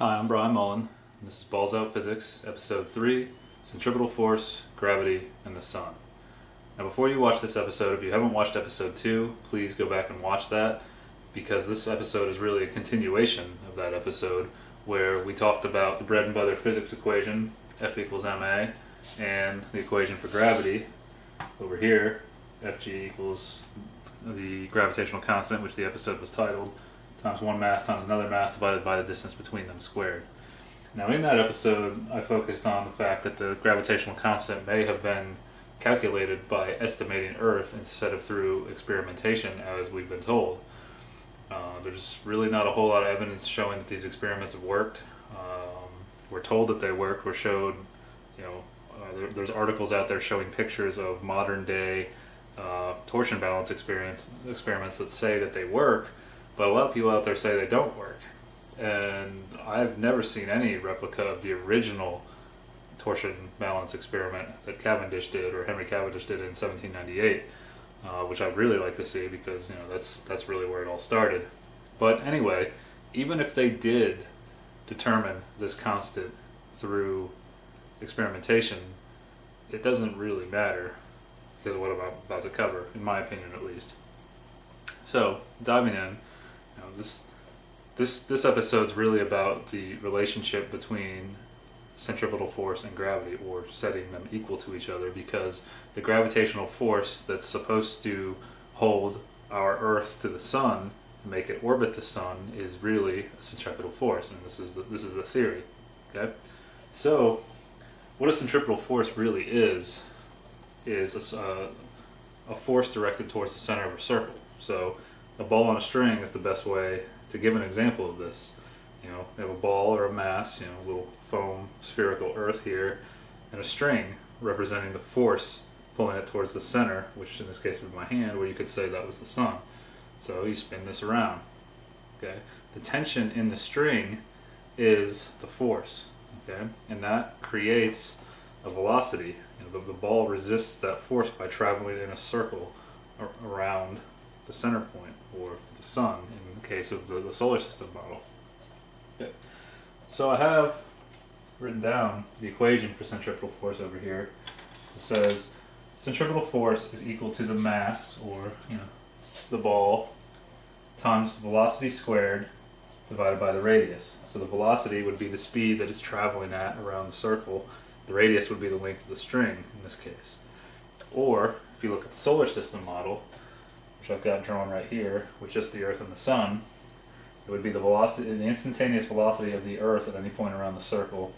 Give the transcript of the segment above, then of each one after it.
Hi, I'm Brian Mullin, and this is Balls Out Physics, Episode 3, Centripetal Force, Gravity, and the Sun. Now before you watch this episode, if you haven't watched Episode 2, please go back and watch that, because this episode is really a continuation of that episode, where we talked about the bread and butter physics equation, F equals ma, and the equation for gravity, over here, Fg equals the gravitational constant, which the episode was titled, times one mass times another mass divided by the distance between them squared. Now in that episode I focused on the fact that the gravitational constant may have been calculated by estimating Earth instead of through experimentation, as we've been told. There's really not a whole lot of evidence showing that these experiments have worked. We're told that they worked. We're showed, there's articles out there showing pictures of modern day torsion balance experiments that say that they work, but a lot of people out there say they don't work. And I've never seen any replica of the original torsion balance experiment that Cavendish did, or Henry Cavendish did in 1798, which I'd really like to see, because that's really where it all started. But anyway, even if they did determine this constant through experimentation, it doesn't really matter, because of what I'm about to cover, in my opinion at least. So, diving in, this episode is really about the relationship between centripetal force and gravity, or setting them equal to each other, because the gravitational force that's supposed to hold our Earth to the Sun and make it orbit the Sun is really a centripetal force, and this is the theory. Okay, so what a centripetal force really is a force directed towards the center of a circle. So a ball on a string is the best way to give an example of this. You have a ball or a mass, a little foam spherical Earth here, and a string representing the force pulling it towards the center, which in this case would be my hand, where you could say that was the Sun. So you spin this around. Okay, the tension in the string is the force. Okay, and that creates a velocity. The ball resists that force by traveling in a circle around the center point, or the Sun in the case of the solar system model. Okay. So I have written down the equation for centripetal force over here. It says centripetal force is equal to the mass, or the ball, times the velocity squared divided by the radius. So the velocity would be the speed that it's traveling at around the circle. The radius would be the length of the string in this case. Or if you look at the solar system model, which I've got drawn right here, with just the Earth and the Sun, it would be the velocity, the instantaneous velocity of the Earth at any point around the circle,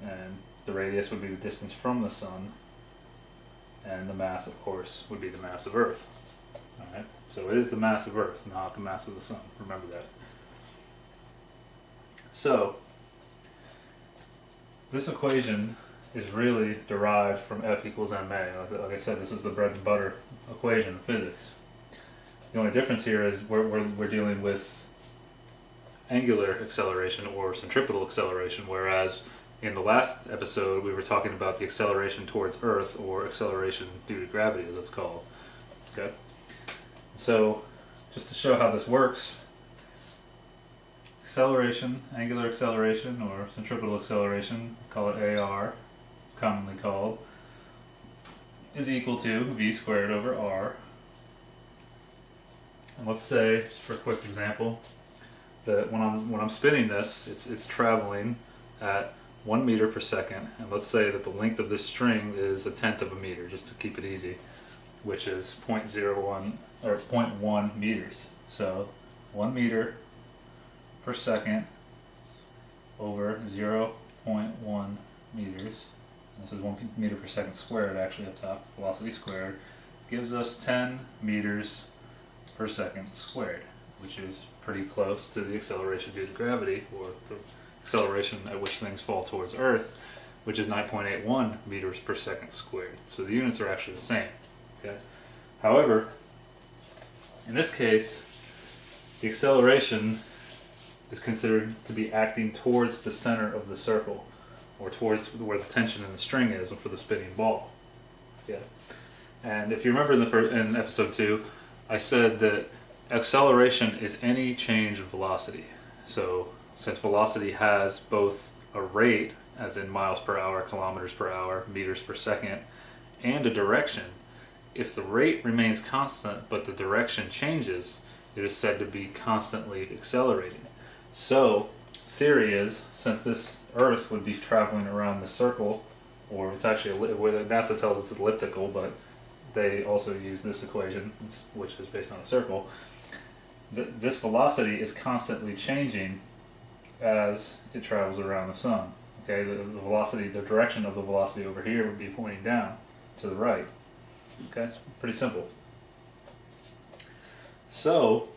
and the radius would be the distance from the Sun, and the mass, of course, would be the mass of Earth. Alright, so it is the mass of Earth, not the mass of the Sun. Remember that. So this equation is really derived from F equals ma. Like I said, this is the bread and butter equation of physics. The only difference here is we're dealing with angular acceleration, or centripetal acceleration, whereas in the last episode we were talking about the acceleration towards Earth, or acceleration due to gravity, as it's called. Okay. So just to show how this works, acceleration, angular acceleration, or centripetal acceleration, call it AR, it's commonly called, is equal to v squared over r. And let's say, just for a quick example, that when I'm spinning this, it's traveling at 1 meter per second, and let's say that the length of this string is 1/10 of a meter, just to keep it easy, which is 0.01 or 0.1 meters. So 1 meter per second over 0.1 meters. And this is 1 meter per second squared, actually, up top, velocity squared, gives us 10 meters per second squared, which is pretty close to the acceleration due to gravity, or the acceleration at which things fall towards Earth, which is 9.81 meters per second squared. So the units are actually the same. Okay. However, in this case, the acceleration is considered to be acting towards the center of the circle, or towards where the tension in the string is for the spinning ball. Yeah. And if you remember in episode 2, I said that acceleration is any change of velocity. So since velocity has both a rate, as in miles per hour, kilometers per hour, meters per second, and a direction, if the rate remains constant but the direction changes, it is said to be constantly accelerating. So, theory is, since this Earth would be traveling around the circle, or it's actually, NASA tells us it's elliptical, but they also use this equation, which is based on a circle, this velocity is constantly changing as it travels around the sun. Okay, the velocity, the direction of the velocity over here would be pointing down to the right. Okay, it's pretty simple. So,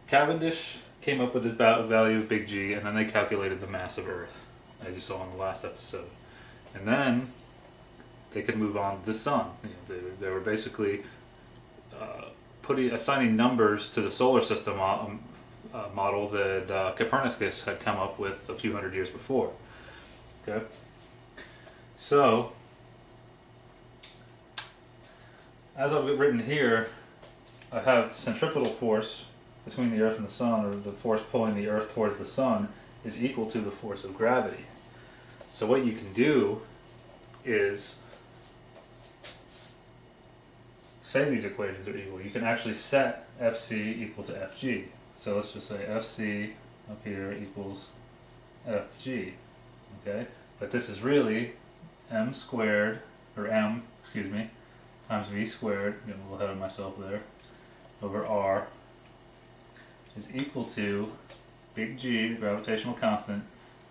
Cavendish came up with this value of big G, and then they calculated the mass of Earth, as you saw in the last episode. And then they could move on to the sun. They were basically assigning numbers to the solar system model that Copernicus had come up with a few hundred years before. Okay, so as I've written here, I have centripetal force between the Earth and the Sun, or the force pulling the Earth towards the Sun, is equal to the force of gravity. So what you can do is say these equations are equal. You can actually set Fc equal to Fg. So let's just say Fc up here equals Fg. Okay? But this is really m squared, or m, excuse me, times v squared, getting a little ahead of myself there, over r is equal to big G, the gravitational constant,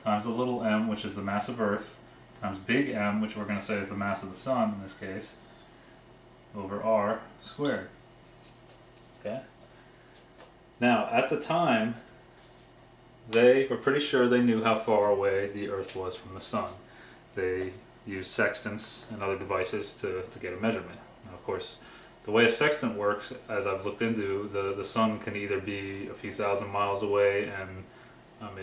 times the little m, which is the mass of Earth, times big M, which we're going to say is the mass of the Sun in this case, over r squared. Okay? Now, at the time, they were pretty sure they knew how far away the Earth was from the Sun. They used sextants and other devices to get a measurement. Now, of course, the way a sextant works, as I've looked into, the Sun can either be a few thousand miles away and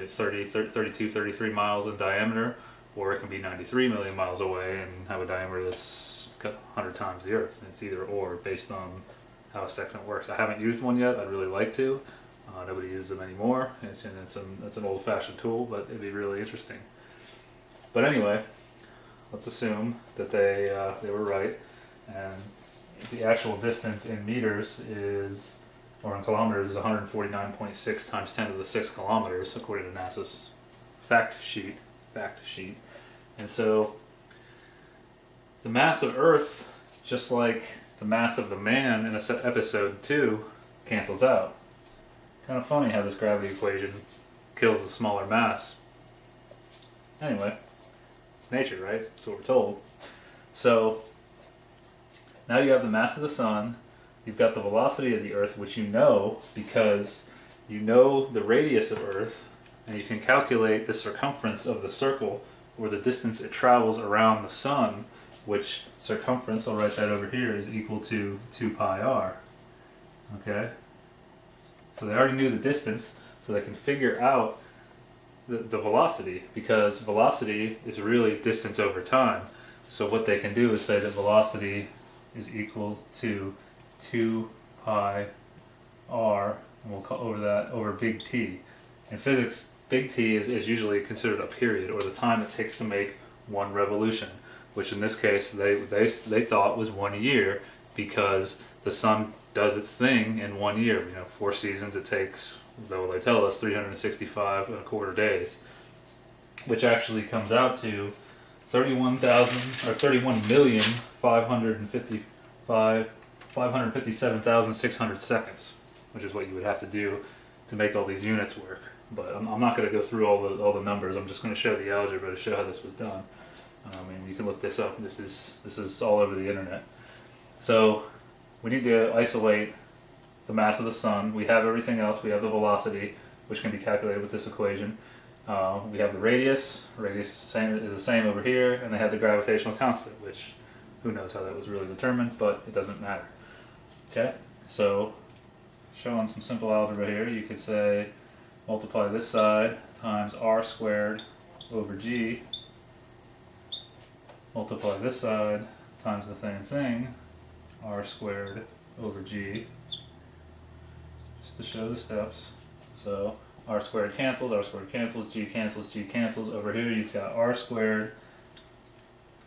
32, 33 miles in diameter, or it can be 93 million miles away and have a diameter that's 100 times the Earth. It's either or, based on how a sextant works. I haven't used one yet. I'd really like to. Nobody uses them anymore. It's an old-fashioned tool, but it'd be really interesting. But anyway, let's assume that they were right, and the actual distance in meters is, or in kilometers, is 149.6 times 10 to the 6 kilometers, according to NASA's fact sheet. And so the mass of Earth, just like the mass of the man in episode 2, cancels out. Kind of funny how this gravity equation kills the smaller mass. Anyway, it's nature, right? That's what we're told. So now you have the mass of the Sun, you've got the velocity of the Earth, which you know because you know the radius of Earth, and you can calculate the circumference of the circle, or the distance it travels around the Sun, which circumference, I'll write that over here, is equal to 2 pi r. Okay? So they already knew the distance, so they can figure out the velocity, because velocity is really distance over time. So what they can do is say that velocity is equal to 2 pi r, and we'll call over big T. In physics, big T is usually considered a period, or the time it takes to make one revolution, which in this case they thought was 1 year, because the Sun does its thing in 1 year. 4 seasons it takes, though they tell us 365 and a quarter days, which actually comes out to 31,557,600 seconds, which is what you would have to do to make all these units work. But I'm not going to go through all the numbers. I'm just going to show the algebra to show how this was done. And you can look this up. This is all over the internet. So we need to isolate the mass of the Sun. We have everything else. We have the velocity, which can be calculated with this equation. We have the radius. Radius is the same over here, and they had the gravitational constant, which who knows how that was really determined, but it doesn't matter. Okay, so showing some simple algebra here, you could say multiply this side times r squared over g, multiply this side times the same thing, r squared over g, just to show the steps. So R squared cancels, G cancels, G cancels. Over here you've got R squared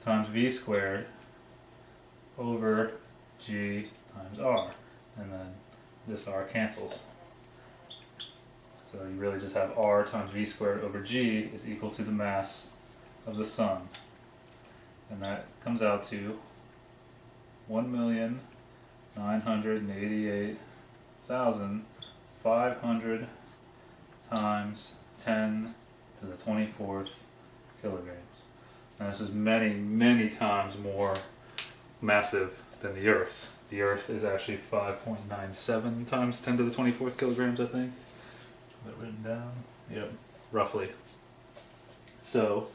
times V squared over G times R. And then this R cancels. So you really just have R times V squared over G is equal to the mass of the sun. And that comes out to 1,988,500 times 10 to the 24th kilograms. Now this is many, many times more massive than the Earth. The Earth is actually 5.97 times 10 to the 24th kilograms, I think. Is that written down? Yep, roughly. So,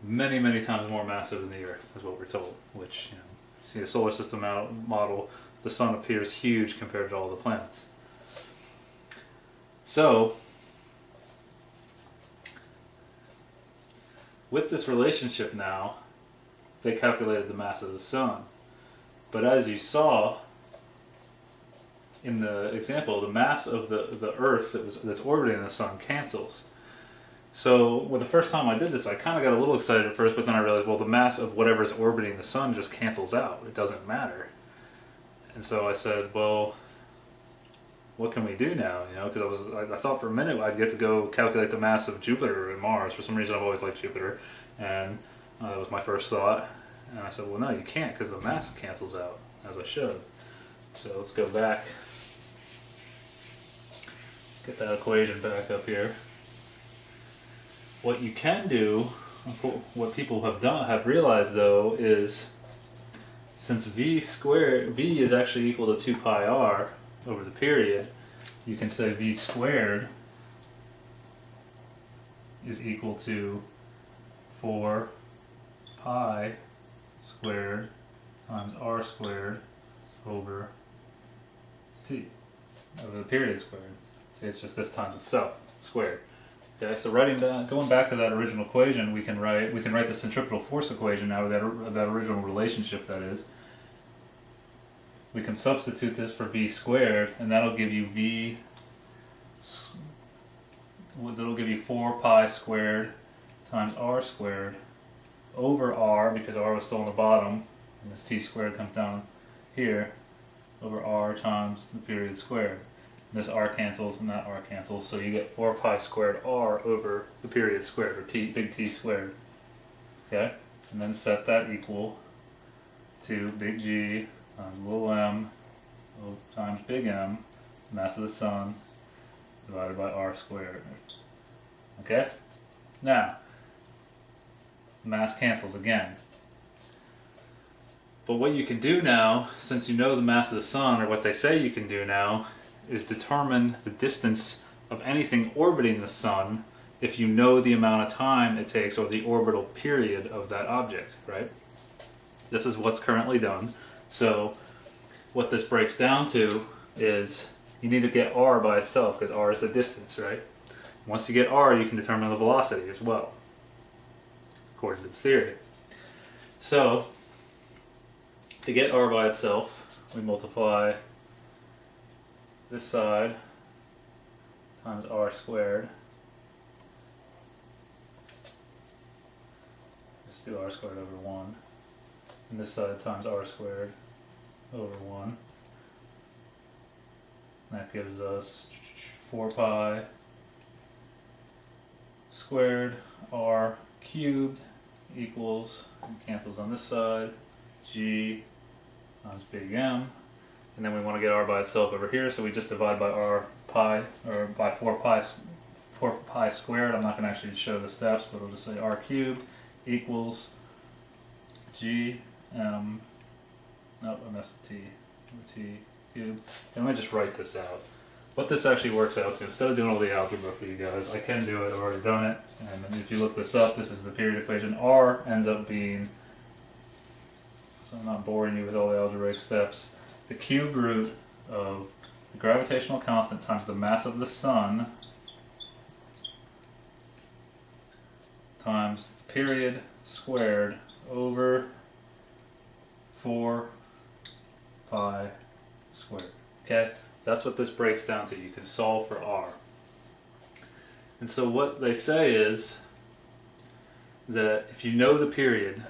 many, many times more massive than the Earth is what we're told. Which, you know, see the solar system model, the sun appears huge compared to all the planets. So, with this relationship now, they calculated the mass of the sun. But as you saw in the example, the mass of the Earth that's orbiting the sun cancels. So, well, the first time I did this, I kind of got a little excited at first, but then I realized, well, the mass of whatever's orbiting the sun just cancels out. It doesn't matter. And so I said, well, what can we do now? You know, because I thought for a minute I'd get to go calculate the mass of Jupiter and Mars. For some reason, I've always liked Jupiter, and that was my first thought. And I said, well, no, you can't, because the mass cancels out, as I showed. So let's go back. Get that equation back up here. What you can do, what people have realized though, is since V is actually equal to 2 pi r over the period, you can say V squared is equal to 4 pi squared times r squared over t, over the period squared. See, it's just this times itself squared. Okay, so going back to that original equation, we can write the centripetal force equation now, with that original relationship, that is. We can substitute this for V squared, and that'll give you that'll give you 4 pi squared times r squared over r, because r was still on the bottom, and this t squared comes down here, over r times the period squared. This r cancels and that r cancels, so you get 4 pi squared r over the period squared, or big T squared. Okay, and then set that equal to big G times little m times big M, mass of the sun, divided by r squared. Okay, now mass cancels again. But what you can do now, since you know the mass of the sun, or what they say you can do now, is determine the distance of anything orbiting the sun if you know the amount of time it takes, or the orbital period of that object, right? This is what's currently done. So what this breaks down to is you need to get r by itself, because r is the distance, right? Once you get r, you can determine the velocity as well, according to the theory. So to get r by itself, we multiply this side times r squared. Let's do r squared over 1. And this side times r squared over 1. That gives us 4 pi squared r cubed equals, cancels on this side, g times big M. And then we want to get r by itself over here, so we just divide by r pi, or by 4 pi squared. I'm not going to actually show the steps, but we'll just say r cubed equals g m, nope, I missed t, cubed. And let me just write this out. What this actually works out to, instead of doing all the algebra for you guys, I can do it, I've already done it. And if you look this up, this is the period equation. R ends up being, so I'm not boring you with all the algebraic steps, the cube root of the gravitational constant times the mass of the sun times the period squared over 4 pi squared. Okay, that's what this breaks down to. You can solve for r. And so what they say is that if you know the period,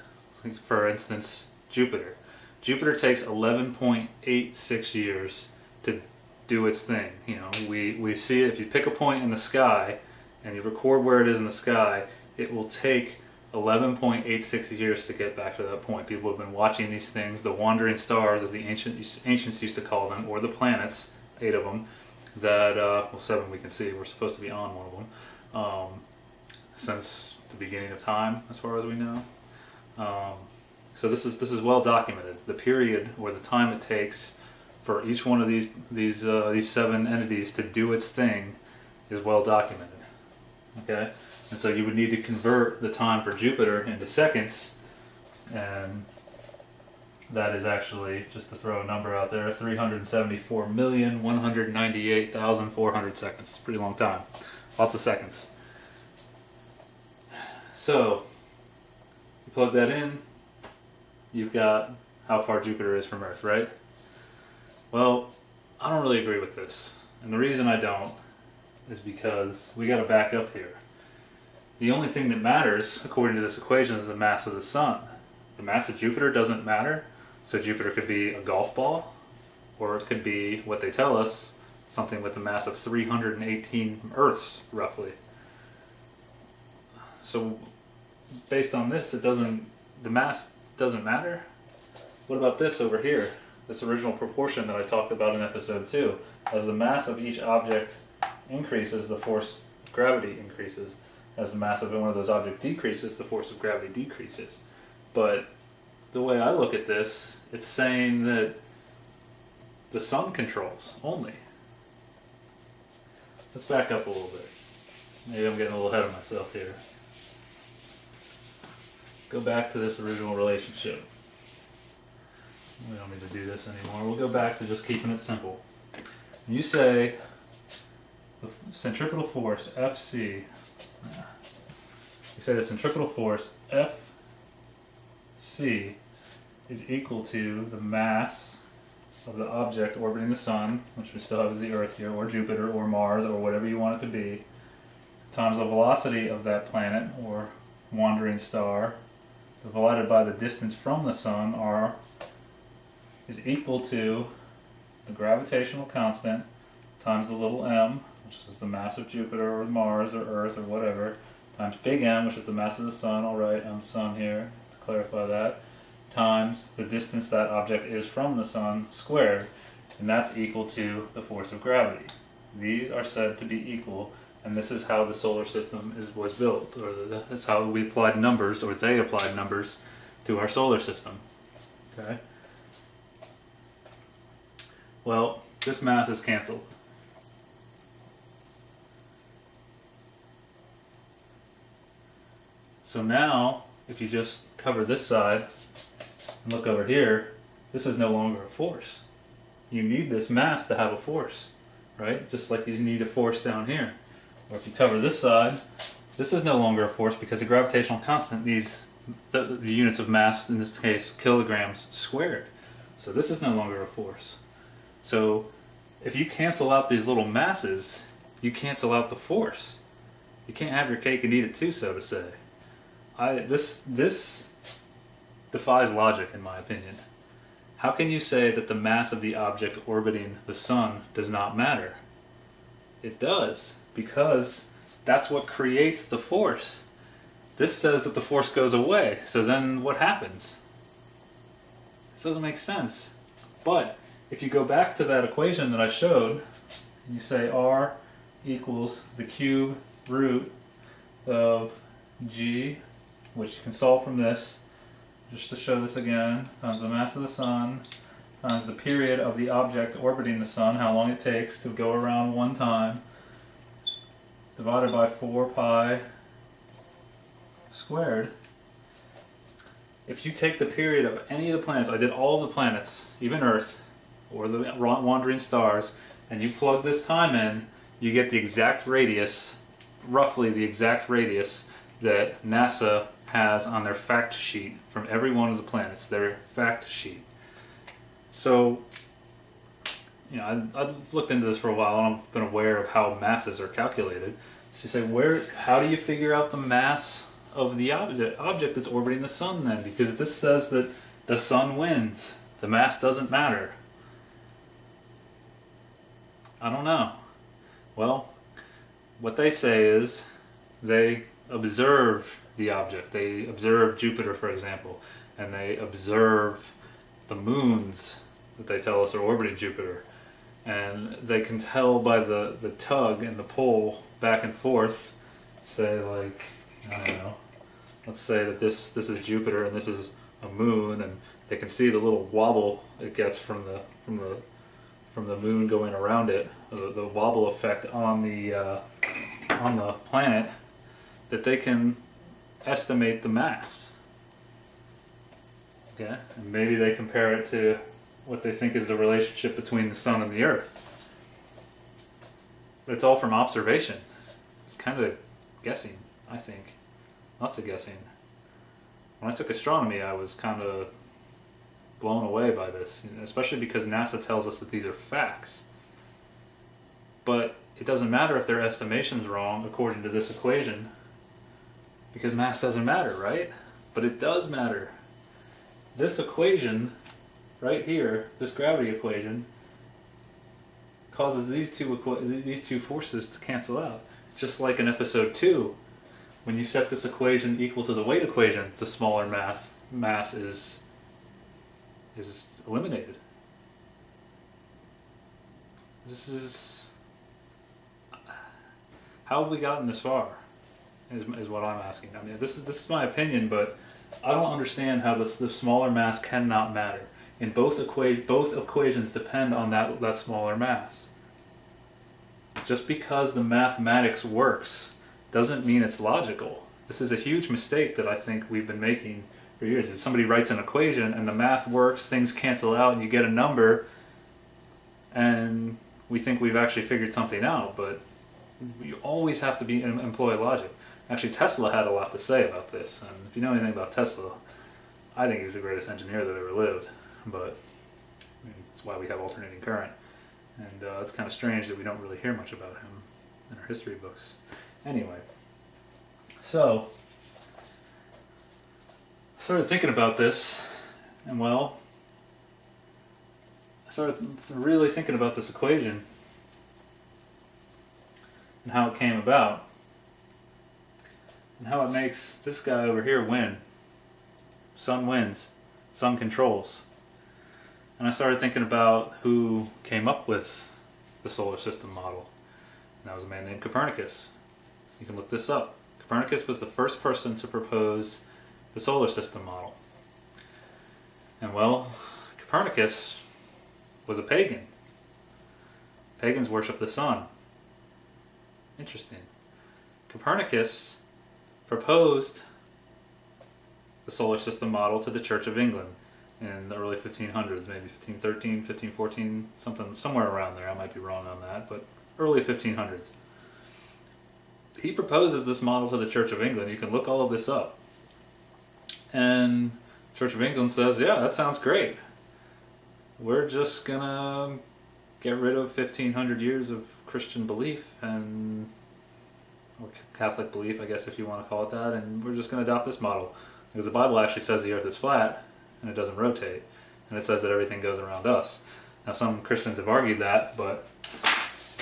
like for instance, Jupiter takes 11.86 years to do its thing. You know, we see it, if you pick a point in the sky and you record where it is in the sky, it will take 11.86 years to get back to that point. People have been watching these things, the wandering stars, as the ancients used to call them, or the planets, 8 of them, that, well, 7 we can see, we're supposed to be on one of them, since the beginning of time, as far as we know. So this is well documented. The period or the time it takes for each one of these 7 entities to do its thing is well documented. Okay, and so you would need to convert the time for Jupiter into seconds, and that is actually, just to throw a number out there, 374,198,400 seconds. It's a pretty long time. Lots of seconds. So you plug that in, you've got how far Jupiter is from Earth, right? Well, I don't really agree with this. And the reason I don't is because we got to back up here. The only thing that matters, according to this equation, is the mass of the Sun. The mass of Jupiter doesn't matter, so Jupiter could be a golf ball, or it could be, what they tell us, something with a mass of 318 Earths, roughly. So, based on this, the mass doesn't matter. What about this over here? This original proportion that I talked about in episode 2. As the mass of each object increases, the force of gravity increases. As the mass of one of those objects decreases, the force of gravity decreases. But the way I look at this, it's saying that the Sun controls only. Let's back up a little bit. Maybe I'm getting a little ahead of myself here. Go back to this original relationship. We don't need to do this anymore. We'll go back to just keeping it simple. You say the centripetal force Fc. You say the centripetal force Fc is equal to the mass of the object orbiting the Sun, which we still have as the Earth here, or Jupiter, or Mars, or whatever you want it to be, times the velocity of that planet or wandering star, divided by the distance from the Sun, r, is equal to the gravitational constant times the little m, which is the mass of Jupiter or Mars or Earth or whatever, times big M, which is the mass of the Sun. I'll write M Sun here to clarify that, times the distance that object is from the Sun squared, and that's equal to the force of gravity. These are said to be equal, and this is how the solar system was built, or that's how we applied numbers, or they applied numbers to our solar system. Okay. Well, this math is canceled. So now, if you just cover this side and look over here, this is no longer a force. You need this mass to have a force, right? Just like you need a force down here. Or if you cover this side, this is no longer a force because the gravitational constant needs the units of mass, in this case kilograms squared. So this is no longer a force. So if you cancel out these little masses, you cancel out the force. You can't have your cake and eat it too, so to say. This defies logic, in my opinion. How can you say that the mass of the object orbiting the Sun does not matter? It does, because that's what creates the force. This says that the force goes away, so then what happens? This doesn't make sense. But if you go back to that equation that I showed, you say R equals the cube root of G, which you can solve from this, just to show this again, times the mass of the Sun, times the period of the object orbiting the Sun, how long it takes to go around one time, divided by 4 pi squared. If you take the period of any of the planets, I did all the planets, even Earth, or the wandering stars, and you plug this time in, you get the exact radius, roughly the exact radius that NASA has on their fact sheet from every one of the planets, their fact sheet. So, you know, I've looked into this for a while and I've been aware of how masses are calculated. So you say, how do you figure out the mass of the object that's orbiting the sun then? Because this says that the sun wins. The mass doesn't matter. I don't know. Well, what they say is they observe the object. They observe Jupiter, for example, and they observe the moons that they tell us are orbiting Jupiter. And they can tell by the tug and the pull back and forth, say like, I don't know, let's say that this is Jupiter and this is a moon, and they can see the little wobble it gets from the moon going around it, the wobble effect on the planet, that they can estimate the mass. Okay, and maybe they compare it to what they think is the relationship between the sun and the earth. But it's all from observation. It's kind of guessing, I think. Lots of guessing. When I took astronomy, I was kind of blown away by this, especially because NASA tells us that these are facts. But it doesn't matter if their estimation's wrong according to this equation, because mass doesn't matter, right? But it does matter. This equation right here, this gravity equation, causes these two forces to cancel out. Just like in episode 2, when you set this equation equal to the weight equation, the smaller mass is eliminated. This is... how have we gotten this far? Is what I'm asking. I mean, this is my opinion, but I don't understand how the smaller mass cannot matter. In both equations depend on that smaller mass. Just because the mathematics works doesn't mean it's logical. This is a huge mistake that I think we've been making for years. If somebody writes an equation and the math works, things cancel out and you get a number, and we think we've actually figured something out, but you always have to employ logic. Actually, Tesla had a lot to say about this, and if you know anything about Tesla, I think he was the greatest engineer that ever lived, but that's why we have alternating current, and it's kind of strange that we don't really hear much about him in our history books. Anyway, so I started thinking about this, and well, I started really thinking about this equation and how it came about, and how it makes this guy over here win. Sun wins. Sun controls. And I started thinking about who came up with the solar system model. And that was a man named Copernicus. You can look this up. Copernicus was the first person to propose the solar system model. And well, Copernicus was a pagan. Pagans worship the sun. Interesting. Copernicus proposed the solar system model to the Church of England in the early 1500s, maybe 1513, 1514, somewhere around there. I might be wrong on that, but early 1500s. He proposes this model to the Church of England. You can look all of this up. And Church of England says, yeah, that sounds great. We're just gonna get rid of 1500 years of Christian belief or Catholic belief, I guess, if you want to call it that, and we're just going to adopt this model. Because the Bible actually says the earth is flat and it doesn't rotate, and it says that everything goes around us. Now, some Christians have argued that, but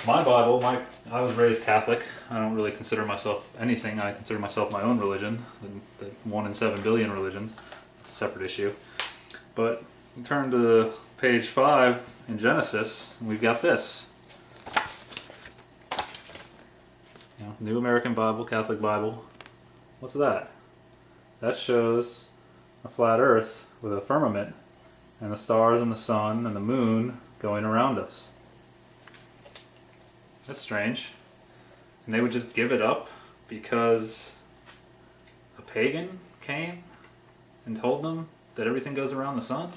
my Bible, I was raised Catholic. I don't really consider myself anything. I consider myself my own religion, the 1 in 7 billion religion. It's a separate issue. But turn to page 5 in Genesis, and we've got this. New American Bible, Catholic Bible. What's that? That shows a flat earth with a firmament and the stars and the sun and the moon going around us. That's strange. And they would just give it up because a pagan came and told them that everything goes around the sun?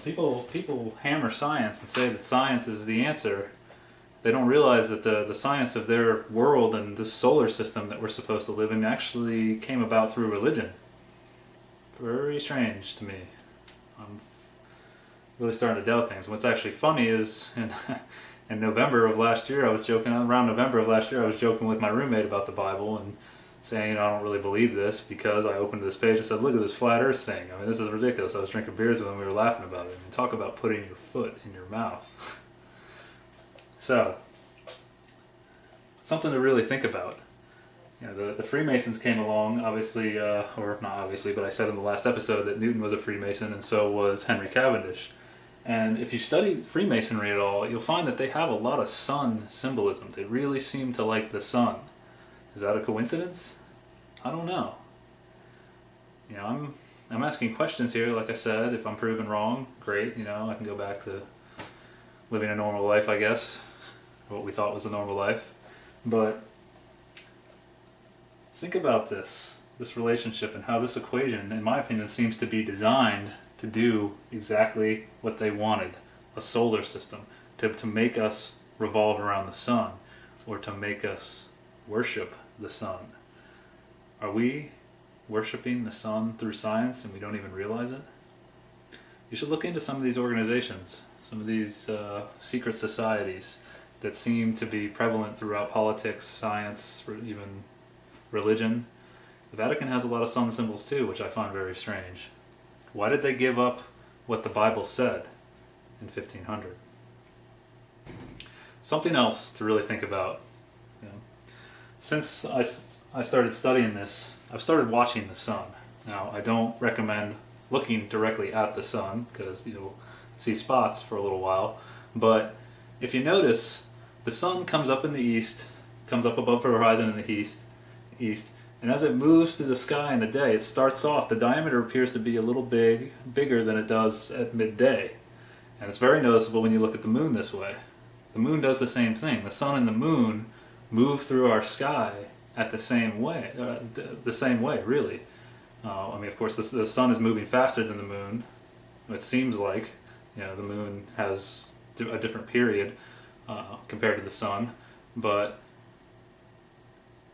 People hammer science and say that science is the answer. They don't realize that the science of their world and this solar system that we're supposed to live in actually came about through religion. Very strange to me. I'm really starting to doubt things. What's actually funny is in November of last year, I was joking, around November of last year, I was joking with my roommate about the Bible and saying, I don't really believe this, because I opened this page and said, look at this flat earth thing. I mean, this is ridiculous. I was drinking beers with him, we were laughing about it. I mean, talk about putting your foot in your mouth. So, something to really think about. You know, the Freemasons came along, obviously, or not obviously, but I said in the last episode that Newton was a Freemason and so was Henry Cavendish. And if you study Freemasonry at all, you'll find that they have a lot of sun symbolism. They really seem to like the sun. Is that a coincidence? I don't know. You know, I'm asking questions here, like I said. If I'm proven wrong, great, you know, I can go back to living a normal life, I guess. What we thought was a normal life. But think about this relationship and how this equation, in my opinion, seems to be designed to do exactly what they wanted. A solar system. To make us revolve around the sun, or to make us worship the sun. Are we worshiping the sun through science and we don't even realize it? You should look into some of these organizations, some of these secret societies that seem to be prevalent throughout politics, science, or even religion. The Vatican has a lot of sun symbols too, which I find very strange. Why did they give up what the Bible said in 1500? Something else to really think about. You know, since I started studying this, I've started watching the sun. Now, I don't recommend looking directly at the sun because you'll see spots for a little while. But if you notice, the sun comes up in the east, comes up above the horizon in the east, and as it moves through the sky in the day, it starts off, the diameter appears to be a little bigger than it does at midday. And it's very noticeable when you look at the moon this way. The moon does the same thing. The sun and the moon move through our sky at the same way, really. I mean, of course, the sun is moving faster than the moon. It seems like, you know, the moon has a different period compared to the sun, but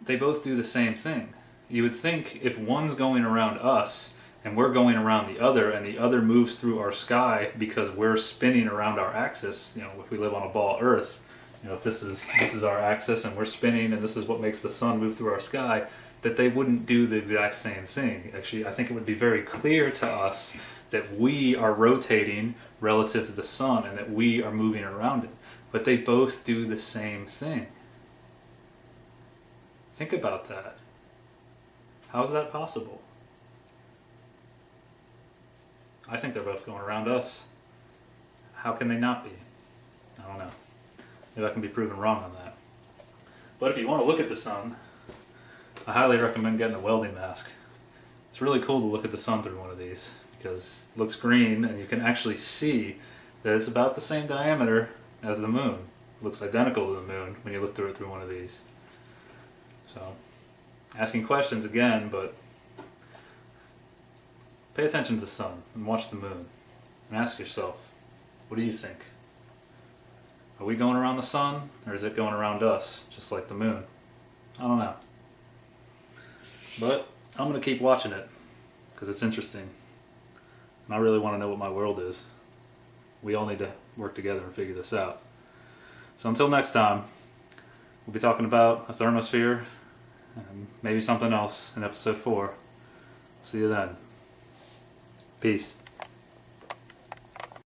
they both do the same thing. You would think if one's going around us and we're going around the other, and the other moves through our sky because we're spinning around our axis, you know, if we live on a ball Earth, you know, if this is our axis and we're spinning and this is what makes the sun move through our sky, that they wouldn't do the exact same thing. Actually, I think it would be very clear to us that we are rotating relative to the sun and that we are moving around it. But they both do the same thing. Think about that. How is that possible? I think they're both going around us. How can they not be? I don't know. Maybe I can be proven wrong on that. But if you want to look at the sun, I highly recommend getting a welding mask. It's really cool to look at the sun through one of these because it looks green and you can actually see that it's about the same diameter as the moon. It looks identical to the moon when you look through it through one of these. So, asking questions again, but pay attention to the sun and watch the moon and ask yourself, what do you think? Are we going around the sun, or is it going around us, just like the moon? I don't know. But I'm going to keep watching it, because it's interesting. And I really want to know what my world is. We all need to work together and figure this out. So until next time, we'll be talking about a thermosphere, and maybe something else in episode 4. See you then. Peace.